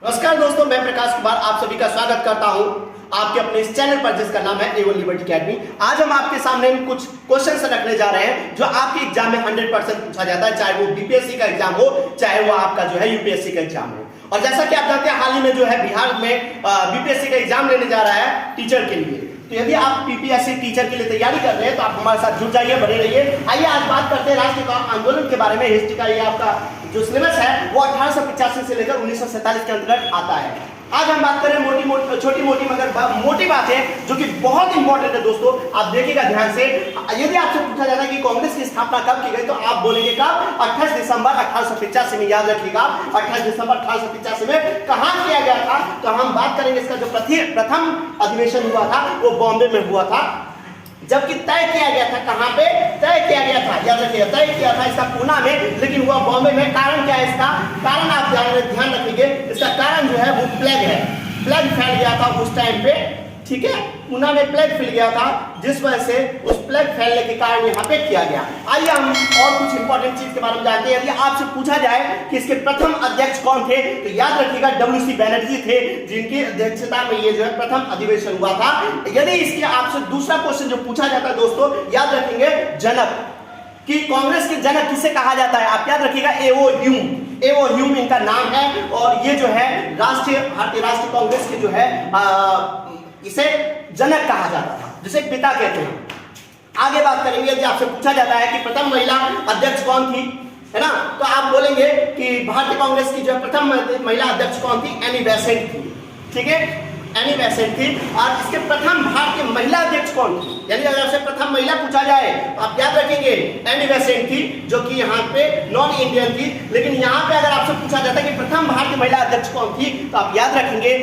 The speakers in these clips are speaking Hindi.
नमस्कार दोस्तों, मैं प्रकाश कुमार आप सभी का स्वागत करता हूं आपके अपने इस चैनल पर जिसका नाम है A1 लिबर्टी अकेडमी। आज हम आपके सामने कुछ क्वेश्चंस रखने जा रहे हैं जो आपके एग्जाम में 100% पूछा जाता है, चाहे वो बीपीएससी का एग्जाम हो, चाहे वो आपका जो है यूपीएससी का एग्जाम हो। और जैसा कि आप जानते हैं, हाल ही में जो है बिहार में बीपीएससी का एग्जाम लेने जा रहा है टीचर के लिए। तो यदि आप बीपीएससी टीचर के लिए तैयारी कर रहे हैं तो आप हमारे साथ जुड़ जाइए, बने रहिए। आइए आज बात करते हैं राष्ट्रीय आंदोलन के बारे में। हिस्ट्री का ये आपका जो सिलेबस है वो 1885 से लेकर 1947 के अंतर्गत आता है। आज हम बात करें छोटी मोटी मगर मोटी बातें जो कि बहुत इंपॉर्टेंट है दोस्तों। आप देखिएगा ध्यान से। यदि आपसे पूछा जाता है कि कांग्रेस की स्थापना कब की गई तो आप बोलेंगे कब? 28 दिसंबर 1885 में। याद रखिएगा 28 दिसंबर 1885 में कहां किया गया था? तो हम बात करेंगे इसका जो प्रथम अधिवेशन हुआ था वो बॉम्बे में हुआ था, जबकि तय किया गया था कहां पे? तय किया गया था, याद रखिएगा, तय किया था इसका पूना में, लेकिन हुआ बॉम्बे में। कारण क्या है इसका? कारण आप ध्यान रखिए, इसका कारण जो है वो प्लेग है। प्लेग फैल गया था उस टाइम पे, ठीक है, पूना में प्लेग फैल गया था, जिस वजह से उस प्लेग फैलने के कारण यहाँ पे किया गया। आइए हम और कुछ इंपॉर्टेंट चीज के बारे में जानते हैं। यदि आपसे पूछा जाए कि इसके प्रथम अध्यक्ष कौन थे तो याद रखिएगा WC बैनर्जी थे, जिनकी अध्यक्षता में ये जो है प्रथम अधिवेशन हुआ था। यदि इसके आपसे दूसरा क्वेश्चन जो पूछा जाता है दोस्तों, याद रखेंगे जनक कि कांग्रेस के जनक किसे कहा जाता है? आप याद रखिएगा A.O. ह्यूम इनका नाम है। और ये जो है भारतीय राष्ट्रीय कांग्रेस के जो है इसे जनक कहा जाता था, जिसे पिता कहते हैं। आगे बात करेंगे, यदि आपसे पूछा जाता है कि प्रथम महिला अध्यक्ष कौन थी, है ना, तो आप बोलेंगे कि भारतीय कांग्रेस की जो प्रथम महिला अध्यक्ष कौन थी? एनी बेसेंट थी, ठीक है, एनी बेसेंट थी। और इसके प्रथम भारतीय महिला अध्यक्ष कौन थी? यदि अगर आपसे प्रथम महिला पूछा जाए आप याद रखेंगे एनी बेसेंट थी, जो कि यहाँ पे नॉन इंडियन थी। लेकिन यहाँ पे अगर आपसे पूछा जाता है कि प्रथम भारतीय महिला अध्यक्ष कौन थी तो आप याद रखेंगे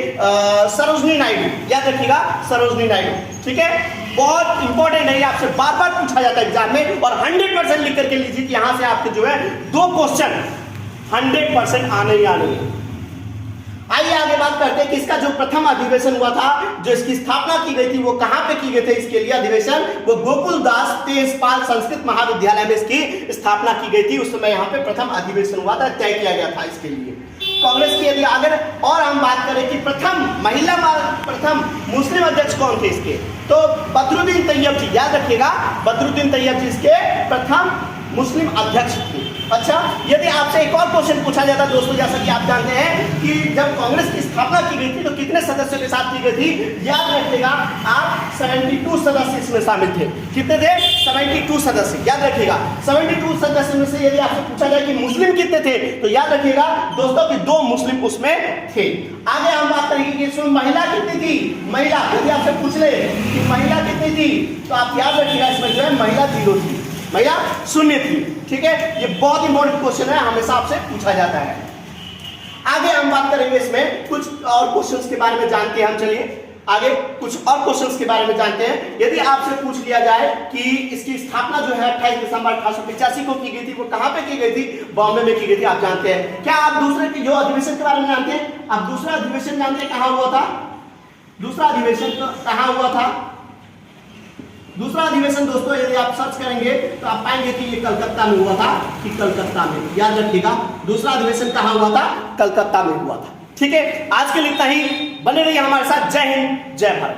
सरोजनी नायडू। याद रखिएगा सरोजनी नायडू, ठीक है, बहुत इंपॉर्टेंट है, आपसे बार बार पूछा जाता है एग्जाम में। और 100% लिख करके लीजिए कि यहाँ से आपके जो है 2 क्वेश्चन 100% आने ही आने हैं। आइए आगे बात करते हैं कि इसका जो प्रथम अधिवेशन हुआ था, जो इसकी स्थापना की गई थी, वो कहां पे की गई थी? इसके लिए अधिवेशन वो गोकुलदास तेजपाल संस्कृत महाविद्यालय में इसकी स्थापना की गई थी। उस समय यहाँ पे प्रथम अधिवेशन हुआ था, तय किया गया था इसके लिए कांग्रेस की। यदि अगर और हम बात करें कि प्रथम मुस्लिम अध्यक्ष कौन थे इसके, तो बदरुद्दीन तैयब जी। याद रखिएगा बदरुद्दीन तैयब जी इसके प्रथम मुस्लिम अध्यक्ष थे। अच्छा, यदि आपसे एक और क्वेश्चन पूछा जाता है दोस्तों, जैसा कि आप जानते हैं कि जब कांग्रेस की स्थापना की गई थी तो कितने सदस्यों के साथ की गई थी? याद रखिएगा आप 72 सदस्य इसमें शामिल थे। कितने थे? 72 सदस्य। याद रखिएगा 72 सदस्य में से यदि आपसे पूछा जाए कि मुस्लिम कितने थे तो याद रखिएगा दोस्तों कि 2 मुस्लिम उसमें थे। आगे हम बात करेंगे कि इसमें महिला कितनी थी? महिला यदि आपसे पूछ ले कि महिला कितनी थी तो आप याद रखिएगा इसमें जो है महिला 0 थी, महिला 0 थी, ठीक है। ये बहुत इंपॉर्टेंट क्वेश्चन है, हमेशा आपसे पूछा जाता है। आगे हम बात करेंगे इसमें कुछ और क्वेश्चंस के बारे में जानते हैं हम। चलिए आगे कुछ और क्वेश्चंस के बारे में जानते हैं। यदि आपसे पूछ लिया जाए कि इसकी स्थापना जो है 28 दिसंबर 1885 को की गई थी, वो कहां पे की गई थी? बॉम्बे में की गई थी, आप जानते हैं। क्या आप दूसरे की जो अधिवेशन के बारे में जानते हैं? आप दूसरा अधिवेशन जानते हैं कहां हुआ था? दूसरा अधिवेशन कहां हुआ था? दूसरा अधिवेशन दोस्तों यदि आप सर्च करेंगे तो आप पाएंगे कि ये कलकत्ता में हुआ था, कि कलकत्ता में। याद रखिएगा दूसरा अधिवेशन कहां हुआ था? कलकत्ता में हुआ था, ठीक है। आज के लिए इतना ही, बने रहिए हमारे साथ। जय हिंद, जय भारत।